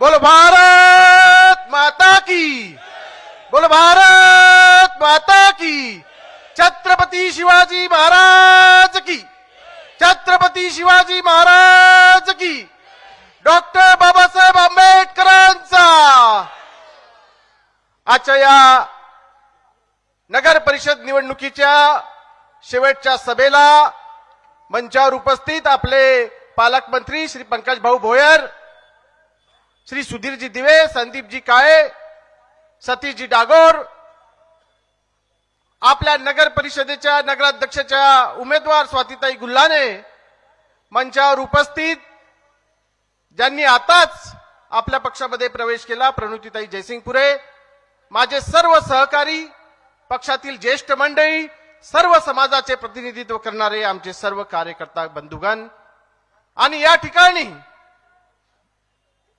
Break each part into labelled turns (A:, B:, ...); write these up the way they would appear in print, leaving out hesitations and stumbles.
A: बोलो भारत माता की, बोलो भारत माता की। छत्रपती शिवाजी महाराज की, छत्रपती शिवाजी महाराज की। डॉक्टर बाबासाहेब आंबेडकरांचा। आजच्या या नगर परिषद निवडणुकीच्या शेवटच्या सभेला मंचावर उपस्थित आपले पालकमंत्री श्री पंकज भाऊ भोयर, श्री सुधीरजी दिवे, संदीपजी काळे, सतीशजी डागोर, आपल्या नगर परिषदेच्या नगराध्यक्षाच्या उमेदवार स्वातीताई गुल्हाने, मंचावर उपस्थित ज्यांनी आताच आपल्या पक्षामध्ये प्रवेश केला प्रणुतीताई जयसिंगपुरे, माझे सर्व सहकारी, पक्षातील ज्येष्ठ मंडळी, सर्व समाजाचे प्रतिनिधित्व करणारे आमचे सर्व कार्यकर्ता बंधुगण आणि या ठिकाणी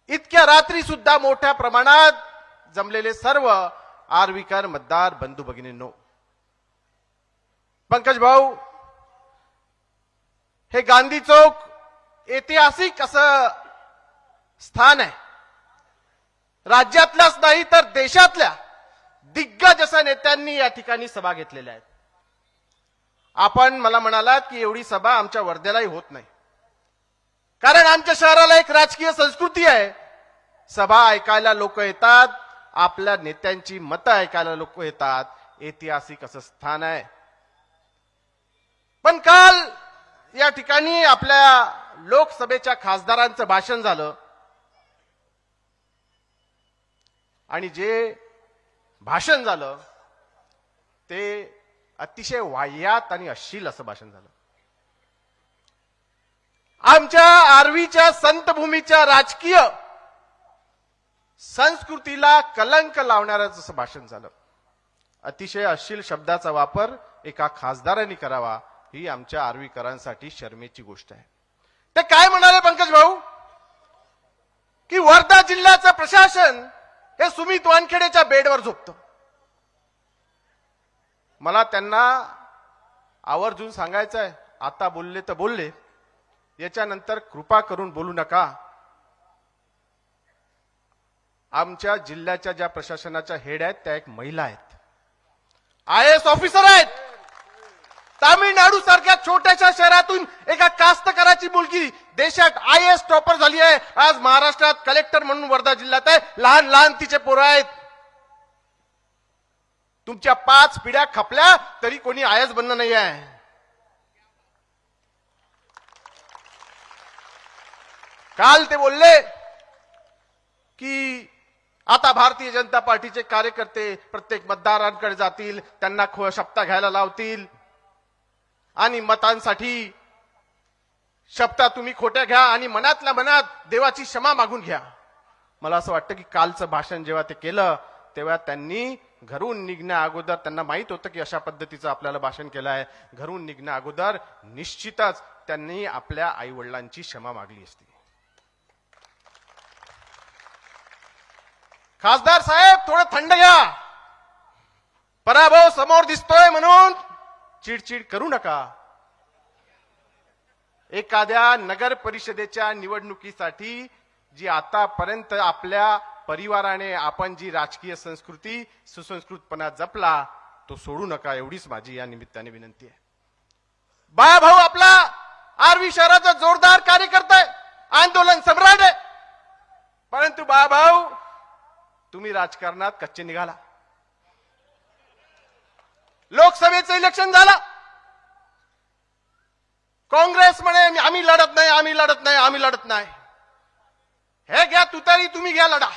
A: इतक्या रात्री सुद्धा मोठ्या प्रमाणात जमलेले सर्व आर्वीकर मतदार बंधू भगिनींनो, पंकज भाऊ, हे गांधी चौक ऐतिहासिक असं स्थान आहे। राज्यातल्याच नाही तर देशातल्या दिग्गज अशा नेत्यांनी या ठिकाणी सभा घेतलेल्या आहेत। आपण मला म्हणालात की एवढी सभा आमच्या वर्धेलाही होत नाही, कारण आमच्या शहराला एक राजकीय संस्कृती आहे। सभा ऐकायला लोक येतात, आपल्या नेत्यांची मतं ऐकायला लोक येतात, ऐतिहासिक असं स्थान आहे। पण काल या ठिकाणी आपल्या लोकसभेच्या खासदारांचं भाषण झालं आणि जे भाषण झालं ते अतिशय वाह्यात आणि अश्लील असं भाषण झालं। आमच्या आर्वीच्या संतभूमीच्या राजकीय संस्कृतीला कलंक लावणारं असं भाषण झालं। अतिशय अश्लील शब्दाचा वापर एका खासदारांनी करावा ही आमच्या आर्वीकरांसाठी शर्मेची गोष्ट आहे। ते काय म्हणाले पंकज भाऊ की वर्धा जिल्ह्याचं प्रशासन हे सुमित वानखेडेच्या बेडवर झोपतं। मला त्यांना आवर्जून सांगायचं आहे, आता बोलले तर बोलले, याच्यानंतर कृपा करून बोलू नका। आमच्या जिल्ह्याच्या ज्या प्रशासनाच्या हेड आहेत त्या एक महिला आहेत, IAS ऑफिसर आहेत। तामिळनाडू सारख्या छोट्याशा शहरातून एका कास्तकाराची मुलगी देशात IAS टॉपर झाली आहे, आज महाराष्ट्रात कलेक्टर म्हणून वर्धा जिल्ह्यात आहे। लहान लहान तिचे पोरं आहेत। तुमच्या 5 पिढ्या खपल्या तरी कोणी IAS बनणं नाही आहे। काल ते बोलले की आता भारतीय जनता पार्टीचे कार्यकर्ते प्रत्येक मतदारांकडे जातील, त्यांना शपथा घ्यायला लावतील आणि मतांसाठी शपथा तुम्ही खोट्या घ्या आणि मनातल्या मनात देवाची क्षमा मागून घ्या। मला असं वाटतं की कालचं भाषण जेव्हा ते केलं तेव्हा त्यांनी घरून निघण्या अगोदर, त्यांना माहित होतं की अशा पद्धतीचं आपल्याला भाषण केलं आहे, घरून निघण्या अगोदर निश्चितच त्यांनी आपल्या आई वडिलांची क्षमा मागली असती। खासदार साहेब, थोडं थंड घ्या, पराभव समोर दिसतोय म्हणून चिडचिड करू नका। एखाद्या नगर परिषदेच्या निवडणुकीसाठी जी आतापर्यंत आपल्या परिवाराने आपण जी राजकीय संस्कृती सुसंस्कृतपणा जपला तो सोडू नका, एवढीच माझी या निमित्ताने विनंती आहे। बाळाभाऊ आपला आर्वी शहराचा जोरदार कार्यकर्ता आहे, आंदोलन सम्राट आहे, परंतु बाळाभाऊ तुम्ही राजकारणात कच्चे निघाला। लोकसभेचं इलेक्शन झालं, काँग्रेस म्हणे आम्ही लढत नाही, आम्ही लढत नाही, आम्ही लढत नाही। हे घ्या तुतारी, तुम्ही घ्या लढा।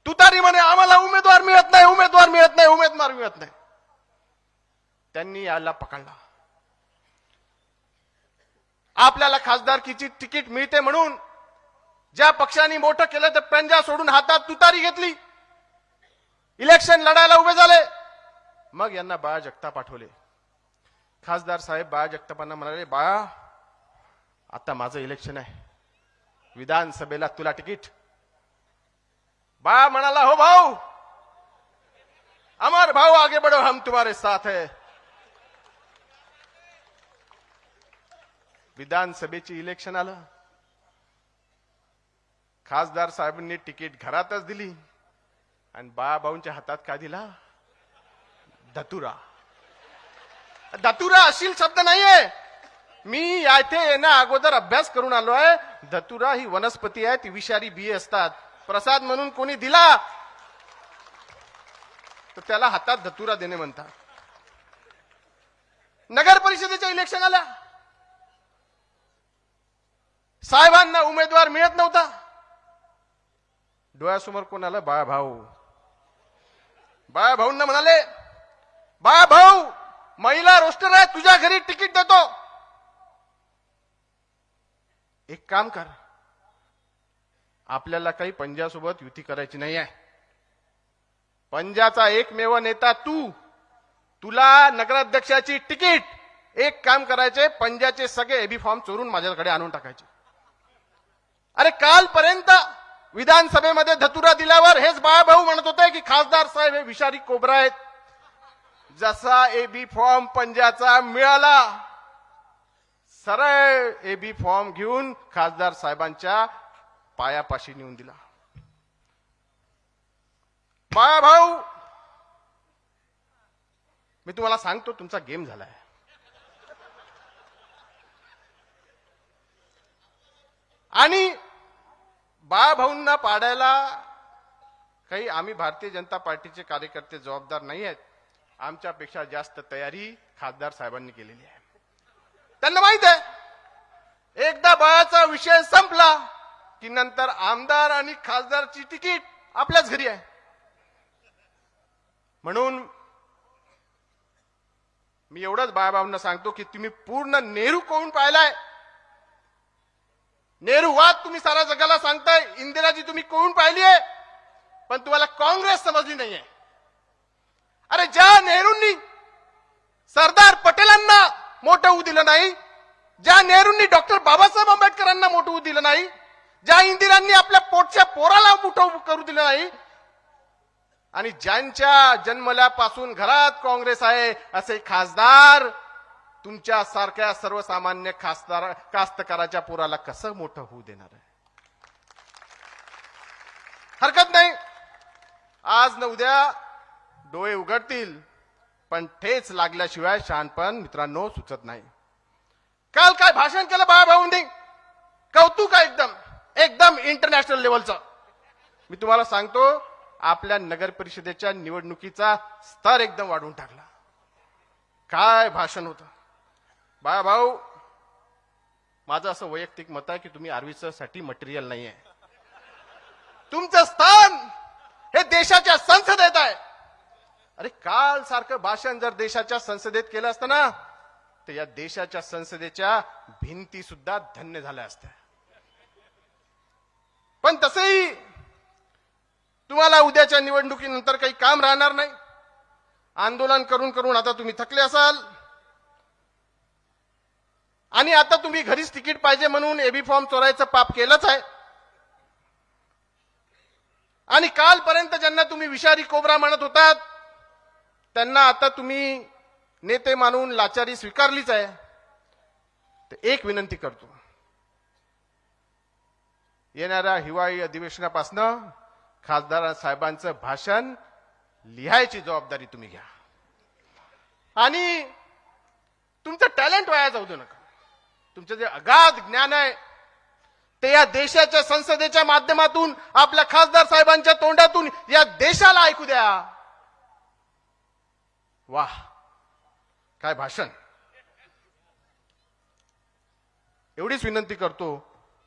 A: तुतारी म्हणे आम्हाला उमेदवार मिळत नाही, उमेदवार मिळत नाही, उमेदवार मिळत नाही। त्यांनी याला पकडला। आपल्याला खासदारकीची तिकीट मिळते म्हणून ज्या पक्षांनी मोठं केलं तर पंजा सोडून हातात तुतारी घेतली, इलेक्शन लढायला उभे झाले। मग यांना बाळा जगताप पाठवले। खासदार साहेब बाळा जगतापांना म्हणाले, बाळा आता माझं इलेक्शन आहे, विधानसभेला तुला तिकीट। बाळा म्हणाला, हो भाऊ, अमर भाऊ आगे बढ़ो, हम तुम्हारे साथ है। विधानसभेची इलेक्शन आलं, खासदार साहेबांनी तिकीट घरातच दिली आणि बाळाभाऊंच्या हातात काय दिला? धतुरा. धतुरा अशील शब्द नाहीये. मी येथे येण्या अगोदर अभ्यास करून आलो आहे. धतुरा ही वनस्पती आहे, ती विषारी बिये असतात. प्रसाद म्हणून कोणी दिला तर त्याला हातात धतुरा देणे म्हणतात. नगर परिषदेच्या इलेक्शन आल्या, साहेबांना उमेदवार मिळत नव्हता. डोळ्यासमोर कोण आलं? बाळाभाऊ. बाळाभाऊंना म्हणाले, बाळाभाऊ महिला रोस्टर आहे, तुझ्या घरी तिकीट देतो. एक काम कर, आपल्याला काही पंजासोबत युती करायची नाही आहे. पंजाचा एकमेव नेता तू, तुला नगराध्यक्षाची तिकीट. एक काम करायचे, पंजाचे सगळे एबी फॉर्म चोरून माझ्याकडे आणून टाकायचे. अरे कालपर्यंत विधानसभेमध्ये धतुरा दिल्यावर हेच बाळाभाऊ म्हणत होते की खासदार साहेब हे विषारी कोबरा आहेत. जसा एबी फॉर्म पंजाचा मिळाला, सरळ एबी फॉर्म घेऊन खासदार साहेबांच्या पायापाशी नेऊन दिला. बाळाभाऊ, मी तुम्हाला सांगतो, तुमचा गेम झालाय. आणि बाळाभाऊंना पाडायला काही आम्ही भारतीय जनता पार्टीचे कार्यकर्ते जबाबदार नाही आहेत. आमच्यापेक्षा जास्त तयारी खासदार साहेबांनी केलेली आहे. त्यांना माहित आहे, एकदा बाळाचा विषय संपला की नंतर आमदार आणि खासदारची तिकीट आपल्याच घरी आहे. म्हणून मी एवढंच बाळाभाऊंना सांगतो की तुम्ही पूर्ण नेहरू कोण पाहिलाय? नेहरूवाद तुम्ही सारा जगाला सांगताय. इंदिराजी तुम्ही कोण पाहिली आहे, पण तुम्हाला काँग्रेस समजली नाहीये. अरे ज्या नेहरूंनी सरदार पटेलांना मोठं होऊ दिलं नाही, ज्या नेहरूंनी डॉक्टर बाबासाहेब आंबेडकरांना मोठं होऊ दिलं नाही, ज्या इंदिरांनी आपल्या पोटच्या पोराला मोठं करू दिलं नाही, आणि ज्यांच्या जन्मल्यापासून घरात काँग्रेस आहे असे खासदार तुमच्या सारख्या सर्वसामान्य कास्तकाराच्या पोराला कसं मोठं होऊ देणार आहे? हरकत नाही, आज न उद्या डोळे उघडतील, पण ठेच लागल्याशिवाय शहाणपण मित्रांनो सुचत नाही. काल काय भाषण केलं बाळाभाऊंनी, कौतुक आहे एकदम एकदम इंटरनॅशनल लेवलचं. मी तुम्हाला सांगतो, आपल्या नगर परिषदेच्या निवडणुकीचा स्तर एकदम वाढवून टाकला. काय भाषण होतं बाळाभाऊ. माझं असं वैयक्तिक मत आहे की तुम्ही आर्वीसाठी मटेरियल नाही आहे. तुमचं स्थान हे देशाच्या संसदेत आहे. अरे काल सारखं भाषण जर देशाच्या संसदेत केलं असतं ना, तर या देशाच्या संसदेच्या भिंती सुद्धा धन्य झाल्या असत्या. पण तसंही तुम्हाला उद्याच्या निवडणुकीनंतर काही काम राहणार नाही. आंदोलन करून करून आता तुम्ही थकले असाल, आणि आता तुम्ही घरीच तिकीट पाहिजे म्हणून एबी फॉर्म चोरायचं पाप केलंच आहे. आणि कालपर्यंत ज्यांना तुम्ही विषारी कोबरा म्हणत होतात, त्यांना आता तुम्ही नेते मानून लाचारी स्वीकारलीच आहे. तर एक विनंती करतो, येणाऱ्या हिवाळी अधिवेशनापासून खासदार साहेबांचं भाषण लिहायची जबाबदारी तुम्ही घ्या. आणि तुमचं टॅलेंट वाया जाऊ देऊ नका. तुमचं जे अगाध ज्ञान आहे ते या देशाच्या संसदेच्या माध्यमातून आपल्या खासदार साहेबांच्या तोंडातून या देशाला ऐकू द्या. वाह, काय भाषण. एवढीच विनंती करतो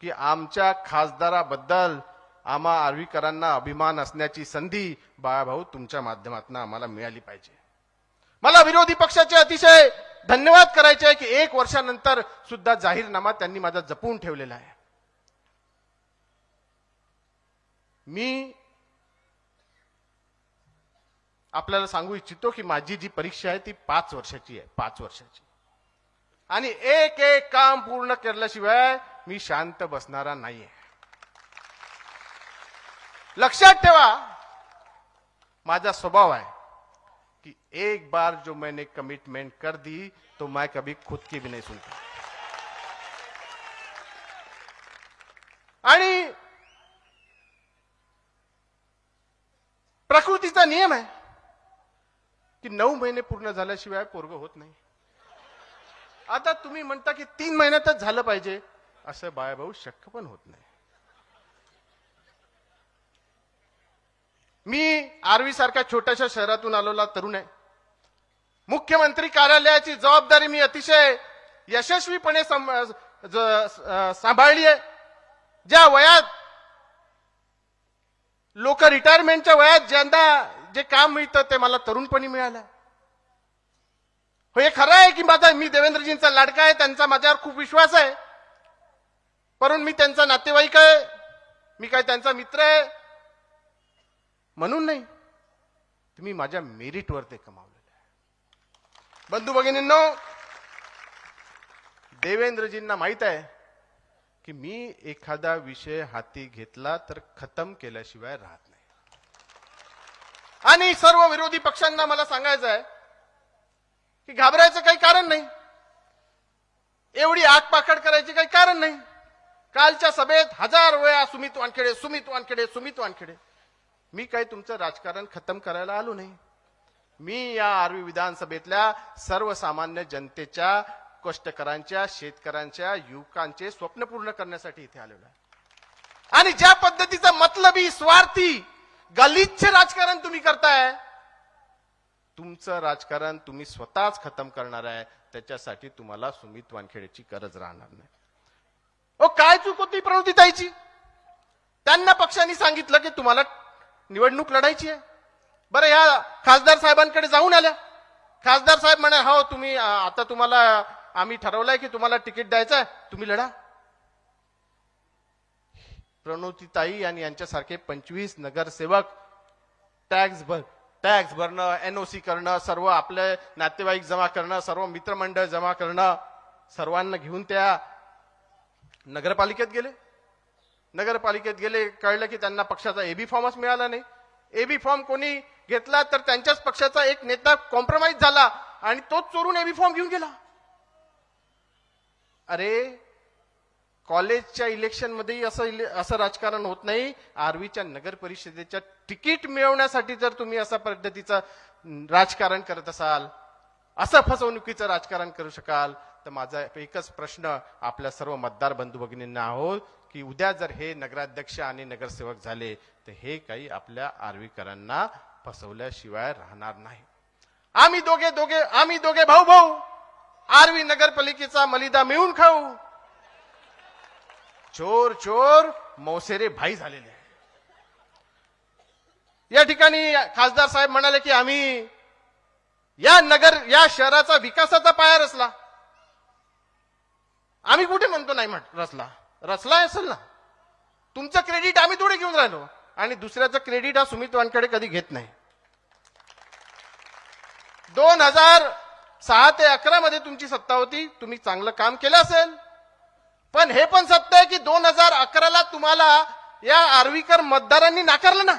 A: की आमच्या खासदाराबद्दल आम्हा आर्वीकरांना अभिमान असण्याची संधी बाळाभाऊ तुमच्या माध्यमातून आम्हाला मिळाली पाहिजे. मला विरोधी पक्षाचे अतिशय धन्यवाद करायचे आहे की 1 वर्षानंतर सुद्धा जाहीरनामा त्यांनी माझा जपून ठेवलेला आहे. मी आपल्याला सांगू इच्छितो की माझी जी परीक्षा आहे ती 5 वर्षाची आहे, 5 वर्षाची. आणि एक एक काम पूर्ण केल्याशिवाय मी शांत बसणारा नाहीये. लक्षात ठेवा, माझा स्वभाव है कि एक बार जो मैंने कमिटमेंट कर दी तो मैं कभी खुद की भी नहीं सुनता. आणि प्रकृतीचा नियम आहे की 9 महिने पूर्ण झाल्याशिवाय पोरग होत नाही. आता तुम्ही म्हणता की 3 महिन्यातच झालं पाहिजे, असं बाळाभाऊ शक्य पण होत नाही. मी आर्वी सारख्या छोट्याशा शहरातून आलेला तरुण आहे. मुख्यमंत्री कार्यालयाची जबाबदारी मी अतिशय यशस्वीपणे सांभाळली आहे. ज्या वयात लोक रिटायरमेंटच्या वयात ज्यांना जे काम मिळतं ते मला तरुणपणी मिळालं. हो, हे खरं आहे की मी देवेंद्रजींचा लाडका आहे, त्यांचा माझ्यावर खूप विश्वास आहे, परंतु मी त्यांचा नातेवाईक आहे, मी काय त्यांचा मित्र आहे म्हणून नाही. तुम्ही माझ्या मेरिटवर ते कमावलेलं आहे. बंधू भगिनींनो, देवेंद्रजींना माहित आहे की मी एखादा विषय हाती घेतला तर खतम केल्याशिवाय राहत नाही. आणि सर्व विरोधी पक्षांना मला सांगायचं आहे की घाबरायचं काही कारण नाही, एवढी आगपाखड करायची काही कारण नाही. कालच्या सभेत 1000 वेळा सुमित वानखेडे, सुमित वानखेडे, सुमित वानखेडे. मी काही तुमचं राजकारण खतम करायला आलो नाही. मी या आर्वी विधानसभेतल्या सर्वसामान्य जनतेच्या, कष्टकरांच्या, शेतकऱ्यांच्या, युवकांचे स्वप्न पूर्ण करण्यासाठी इथे आलेलो आहे. आणि ज्या पद्धतीचं मतलबी, स्वार्थी, गलिच्छ राजकारण तुम्ही करताय, तुमचं राजकारण तुम्ही स्वतःच खतम करणार आहे. त्याच्यासाठी तुम्हाला सुमित वानखेडेची गरज राहणार नाही. काय चूक होती प्रवृत्तीताईची? त्यांना पक्षाने सांगितलं की तुम्हाला निवडणूक लढायची आहे. बरं, या खासदार साहेबांकडे जाऊन आल्या. खासदार साहेब म्हणे, हो तुम्ही आता तुम्हाला आम्ही ठरवलंय की तुम्हाला तिकीट द्यायचं आहे, तुम्ही लढा. प्रणवतीताई आणि यांच्यासारखे 25 नगरसेवक टॅक्स भरणं, एनओसी करणं, सर्व आपले नातेवाईक जमा करणं, सर्व मित्रमंडळ जमा करणं, सर्वांना घेऊन त्या नगरपालिकेत गेले. नगरपालिकेत गेले, कळलं की त्यांना पक्षाचा एबी फॉर्मच मिळाला नाही. एबी फॉर्म कोणी घेतला तर त्यांच्याच पक्षाचा एक नेता कॉम्प्रोमाइज झाला आणि तोच चोरून एबी फॉर्म घेऊन गेला. अरे, कॉलेजच्या इलेक्शन मध्ये असं राजकारण होत नाही. आर्वीच्या नगर परिषदेच्या तिकीट मिळवण्यासाठी जर तुम्ही अशा पद्धतीचं राजकारण करत असाल, असं फसवणुकीचं राजकारण करू शकाल, तर माझा एकच प्रश्न आपल्या सर्व मतदार बंधू भगिनींना आहोत की उद्या जर हे नगराध्यक्ष आणि नगरसेवक झाले तर हे काही आपल्या आर्वीकरांना फसवल्याशिवाय राहणार नाही. आम्ही दोघे भाऊ आर्वी नगरपालिकेचा मलिदा मिळून खाऊ. चोर मौसेरे भाई झालेले. या ठिकाणी खासदार साहेब म्हणाले की आम्ही या शहराचा विकासाचा पाया रचला. आम्ही कुठे म्हणतो नाही रचला असेल ना. तुमचं क्रेडिट आम्ही थोडे घेऊन राहिलो आणि दुसऱ्याचं क्रेडिट हा सुमित वानखेडे कधी घेत नाही. 2006 ते 11 मध्ये तुमची सत्ता होती, तुम्ही चांगलं काम केलं असेल, पण हे पण सत्य आहे की 2011ला तुम्हाला या आर्वीकर मतदारांनी नाकारलं ना.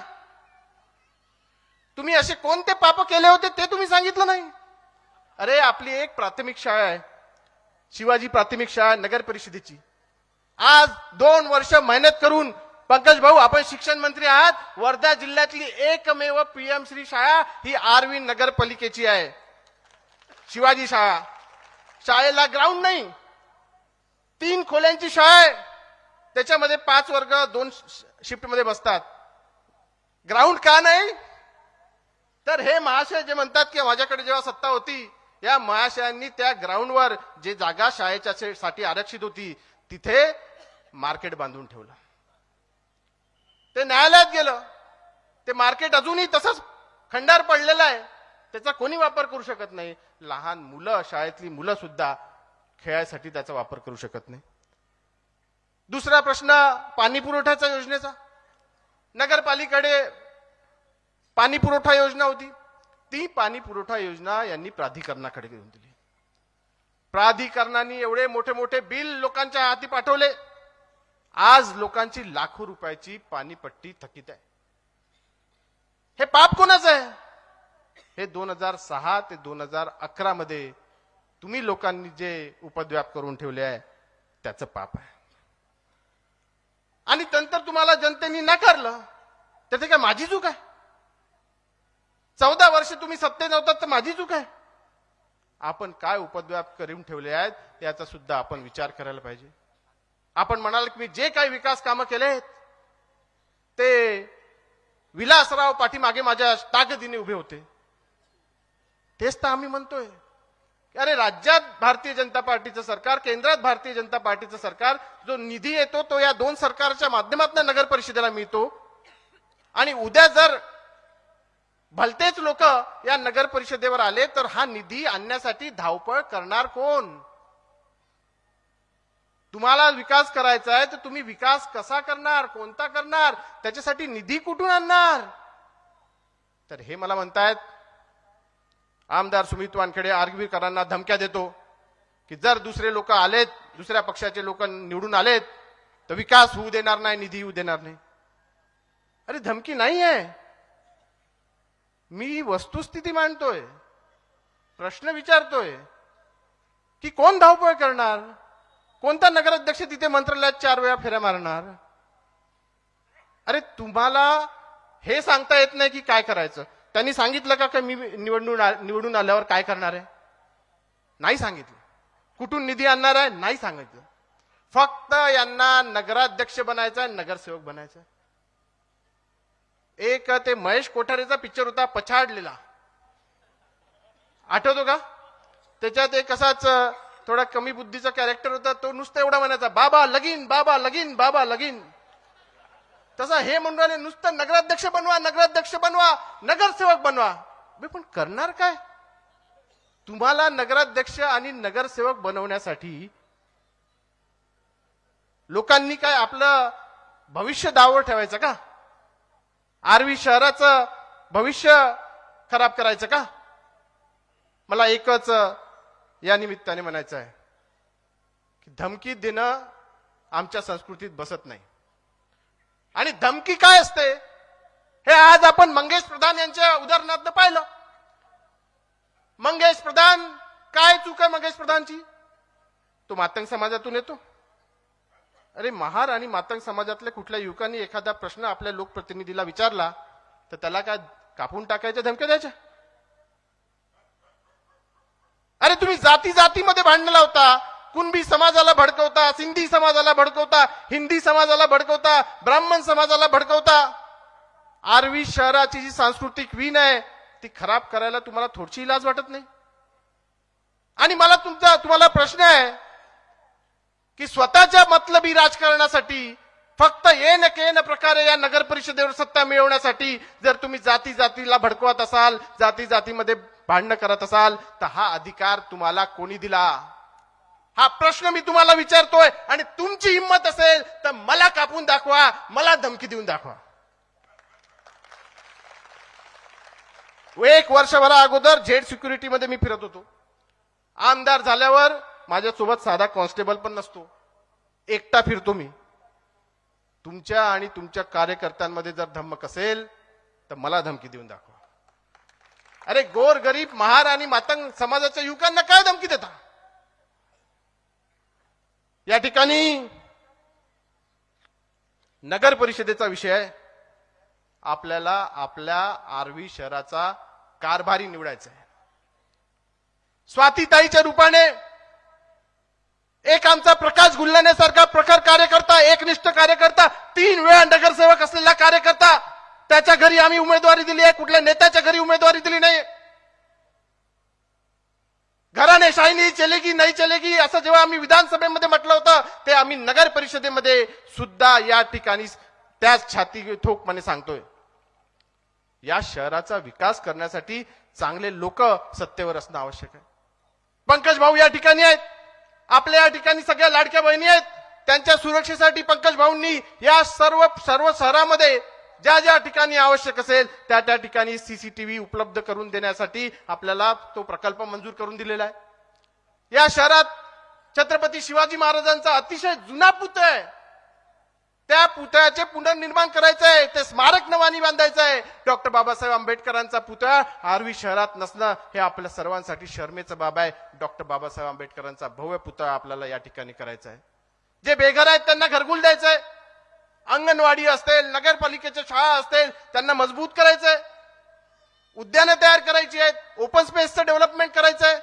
A: तुम्ही असे कोणते पाप केले होते ते तुम्ही सांगितलं नाही. अरे, आपली एक प्राथमिक शाळा आहे, शिवाजी प्राथमिक शाळा नगर परिषदेची. आज 2 वर्ष मेहनत करून पंकज भाऊ आपण शिक्षण मंत्री आहात, वर्धा जिल्ह्यातली एकमेव पीएम श्री शाळा ही आर्वी नगरपालिकेची आहे, शिवाजी शाळा. शाळेला ग्राउंड नाही, 3 खोल्यांची शाळा आहे, त्याच्यामध्ये 5 वर्ग 2 शिफ्ट मध्ये बसतात. ग्राउंड का नाही? तर हे महाशय जे म्हणतात की माझ्याकडे जेव्हा सत्ता होती, या महाशयांनी त्या ग्राउंडवर जे जागा शाळेच्या साठी आरक्षित होती तिथे मार्केट बांधून ठेवलं. ते न्यायालयात गेलं. ते मार्केट अजूनही तसंच खंडार पडलेलं आहे, त्याचा कोणी वापर करू शकत नाही. लहान मुलं, शाळेतली मुलं सुद्धा खेळासाठी त्याचा वापर करू शकत नाही. दुसरा प्रश्न पाणी पुरवठ्याच्या योजनेचा. नगरपालिकेकडे पाणी पुरवठा योजना होती, ती पाणी पुरवठा योजना यांनी प्राधिकरणाकडे घेऊन दिली. प्राधिकरणाने एवढे मोठे बिल लोकांच्या हाती पाठवले. आज लोकांची लाखो रुपयाची पाणीपट्टी थकीत आहे. हे पाप कोणाचं आहे? हे 2006 ते 2011 मध्ये तुम्ही लोकांनी जे उपद्व्याप करून ठेवले आहे त्याचं पाप आहे. आणि नंतर तुम्हाला जनतेने नाकारलं, त्याचे काय माझी चूक आहे? 14 वर्ष तुम्ही सत्तेत नव्हतात तर माझी चूक आहे. आपण काय उपद्व्याप करून ठेवले आहेत याचा सुद्धा आपण विचार करायला पाहिजे. आपण म्हणाल की मी जे काही विकास कामं केलेत ते विलासराव पाठीमागे माझ्या ताकदीने उभे होते. तेच तर आम्ही म्हणतोय की अरे राज्यात भारतीय जनता पार्टीचं सरकार, केंद्रात भारतीय जनता पार्टीचं सरकार, जो निधी येतो तो या दोन सरकारच्या माध्यमातून नगर परिषदेला मिळतो. आणि उद्या जर भलतेच लोक या नगर परिषदेवर आले तर हा निधी आणण्यासाठी धावपळ करणार कोण? तुम्हाला विकास करायचा आहे तर तुम्ही विकास कसा करणार, कोणता करणार, त्याच्यासाठी निधी कुठून आणणार? तर हे मला म्हणतायत आमदार सुमित वानखेडे आर्गवीकरांना धमक्या देतो की जर दुसरे लोक आलेत, दुसऱ्या पक्षाचे लोक निवडून आलेत तर विकास होऊ देणार नाही, निधी होऊ देणार नाही. अरे धमकी नाही आहे, मी वस्तुस्थिती मांडतोय, प्रश्न विचारतोय की कोण धावपळ करणार, कोणता नगराध्यक्ष तिथे मंत्रालयात 4 वेळा फेऱ्या मारणार? अरे तुम्हाला हे सांगता येत नाही की काय करायचं. त्यांनी सांगितलं का मी निवडून आल्यावर काय करणार आहे? नाही सांगितलं. कुठून निधी आणणार आहे? नाही सांगितलं. फक्त यांना नगराध्यक्ष बनायचं आहे, नगरसेवक बनायचं. एक ते महेश कोठारेचा पिक्चर होता पछाडलेला, आठवतो का? त्याच्यात एक असाच थोडा कमी बुद्धीचा कॅरेक्टर होता, तो नुसतं एवढा म्हणायचा बाबा लगीन, बाबा लगीन, बाबा लगीन. तसा हे म्हणून राहिले नुसतं नगराध्यक्ष बनवा, नगराध्यक्ष बनवा, नगरसेवक बनवा. पण करणार काय? तुम्हाला नगराध्यक्ष आणि नगरसेवक बनवण्यासाठी लोकांनी काय आपलं भविष्य दावावर ठेवायचं का? आर्वी शहराचं भविष्य खराब करायचं का? मला एकच या निमित्ताने म्हणायचं आहे की धमकी देणं आमच्या संस्कृतीत बसत नाही. आणि धमकी काय असते हे आज आपण मंगेश प्रधान यांच्या उदाहरणात पाहिलं. मंगेश प्रधान, काय चूक आहे मंगेश प्रधानची? तो मातंग समाजातून येतो. अरे महार आणि मातंग समाजातल्या कुठल्या युवकांनी एखादा प्रश्न आपल्या लोकप्रतिनिधीला विचारला तर त्याला काय कापून टाकायच्या, धमक्या द्यायच्या? अरे तुम्ही जाती जातीमध्ये भांडण लावता, कुणबी समाजाला भडकवता, सिंधी समाजाला भडकवता, हिंदी समाजाला भडकवता, ब्राह्मण समाजाला भडकवता. आर्वी शहराची जी सांस्कृतिक वीण आहे ती खराब करायला तुम्हाला थोडीशी लाज वाटत नाही? आणि मला तुम्हाला प्रश्न आहे की स्वतःच्या मतलबी राजकारणासाठी फक्त येन केन प्रकारे या नगर परिषदेवर सत्ता मिळवण्यासाठी जर तुम्ही जाती जातीला भडकवत असाल, जाती जातीमध्ये भांडण करत असाल तर हा अधिकार तुम्हाला कोणी दिला? हा प्रश्न मी तुम्हाला विचारतोय. आणि तुमची हिंमत असेल तर मला कापून दाखवा, मला धमकी देऊन दाखवा. 1 वर्षभरा अगोदर जेड सिक्युरिटीमध्ये मी फिरत होतो. आमदार झाल्यावर माझ्यासोबत साधा कॉन्स्टेबल पण नसतो, एकटा फिरतो मी. तुमच्या आणि तुमच्या कार्यकर्त्यांमध्ये जर धमक असेल तर मला धमकी देऊन दाखवा. अरे गोर गरीब महार आणि मातंग समाजाच्या युवकांना काय धमकी देता? या ठिकाणी नगर परिषदेचा विषय आहे. आपल्याला आपल्या आर्वी शहराचा कारभारी निवडायचा आहे. स्वातीताईच्या रूपाने एक आमचा प्रकाश गुल्हानेसारखा प्रखर कार्यकर्ता, एकनिष्ठ कार्यकर्ता, 3 वेळा नगरसेवक असलेला कार्यकर्ता, त्याच्या घरी आम्ही उमेदवारी दिली आहे, कुठल्या नेत्याच्या घरी उमेदवारी दिली नाही. घराने शाही चलेगी नाही चलेगी असं जेव्हा आम्ही विधानसभेमध्ये म्हटलं होतं ते आम्ही नगर परिषदेमध्ये सुद्धा या ठिकाणी त्याच छाती ठोकपणे सांगतोय. या शहराचा विकास करण्यासाठी चांगले लोक सत्तेवर असणं आवश्यक आहे. पंकज भाऊ या ठिकाणी आहेत, आपल्या या ठिकाणी सगळ्या लाडक्या बहिणी आहेत. त्यांच्या सुरक्षेसाठी पंकज भाऊंनी या सर्व शहरामध्ये ज्या ज्या ठिकाणी आवश्यक असेल त्या त्या ठिकाणी सीसीटीव्ही उपलब्ध करून देण्यासाठी आपल्याला तो प्रकल्प मंजूर करून दिलेला आहे. या शहरात छत्रपती शिवाजी महाराजांचा अतिशय जुना पुतळा आहे, त्या पुतळ्याचे पुनर्निर्माण करायचं आहे, ते स्मारक नवानी बांधायचं आहे. डॉक्टर बाबासाहेब आंबेडकरांचा पुतळा आर्वी शहरात नसणं हे आपल्या सर्वांसाठी शर्मेचं बाब आहे. डॉक्टर बाबासाहेब आंबेडकरांचा भव्य पुतळा आपल्याला या ठिकाणी करायचा आहे. जे बेघर आहेत त्यांना घरकुल द्यायचंय, अंगणवाडी असतील, नगरपालिकेच्या शाळा असतील, त्यांना मजबूत करायचंय. उद्यानं तयार करायची आहेत, ओपन स्पेसचं डेव्हलपमेंट करायचं आहे.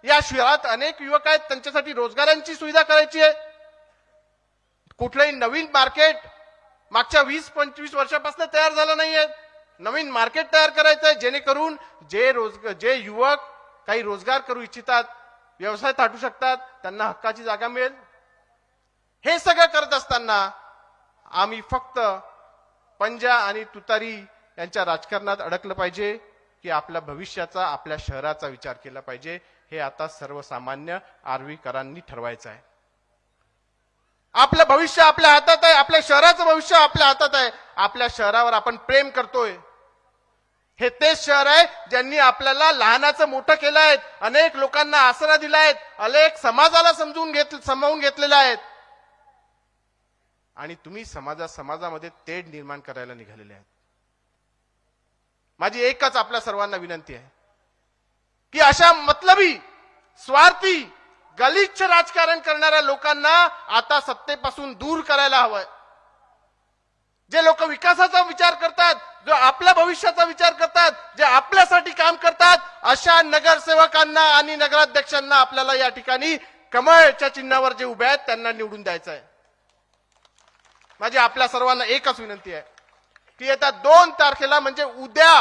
A: या शहरात अनेक युवक आहेत, त्यांच्यासाठी रोजगारांची सुविधा करायची आहे. कुठलंही नवीन मार्केट मागच्या 20-25 वर्षापासून तयार झालं नाहीये. नवीन मार्केट तयार करायचं आहे, जेणेकरून जे युवक काही रोजगार करू इच्छितात, व्यवसाय थाटू शकतात, त्यांना हक्काची जागा मिळेल. हे सगळं करत असताना आम्ही फक्त पंजा आणि तुतारी यांच्या राजकारणात अडकलं पाहिजे की आपल्या भविष्याचा, आपल्या शहराचा विचार केला पाहिजे. हे आता सर्वसामान्य आर्वीकरांनी ठरवायचं आहे. आपलं भविष्य आपल्या हातात आहे, आपल्या शहराचं भविष्य आपल्या हातात आहे. आपल्या शहरावर आपण प्रेम करतोय. हे तेच शहर आहे ज्यांनी आपल्याला लहानाचं मोठं केलं आहे, अनेक लोकांना आसरा दिला आहे, अनेक समाजाला सामावून घेतलेला आहेत. आणि तुम्ही समाजामध्ये तेढ निर्माण करायला निघालेले आहेत. माझी एकच आपल्या सर्वांना विनंती आहे की अशा मतलबी, स्वार्थी, गलिच्छ राजकारण करणाऱ्या लोकांना आता सत्तेपासून दूर करायला हवंय. जे लोक विकासाचा विचार करतात, जो आपल्या भविष्याचा विचार करतात, जे आपल्यासाठी काम करतात, अशा नगरसेवकांना आणि नगराध्यक्षांना आपल्याला या ठिकाणी कमळच्या चिन्हावर जे उभे आहेत त्यांना निवडून द्यायचं आहे. माझी आपल्या सर्वांना एकच विनंती आहे की येत्या 2 तारखेला म्हणजे उद्या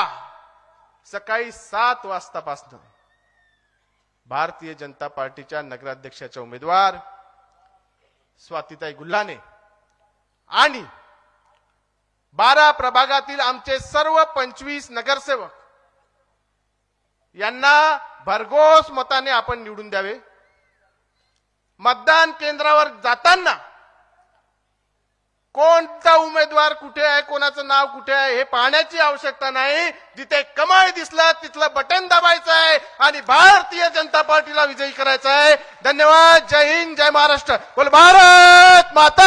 A: सकाळी 7 वाजतापासून भारतीय जनता पार्टीच्या नगराध्यक्षाच्या उमेदवार स्वातीताई गुल्हाने आणि 12 प्रभागातील आमचे सर्व 25 नगरसेवक यांना भरघोस मताने आपण निवडून द्यावे. मतदान केंद्रावर जाताना कोणता उमेदवार कुठे आहे, कोणाचं नाव कुठे आहे हे पाहण्याची आवश्यकता नाही. जिथे कमळ दिसलं तिथलं बटन दाबायचं आहे आणि भारतीय जनता पार्टीला विजयी करायचं आहे. धन्यवाद. जय हिंद, जय महाराष्ट्र. बोल भारत माता.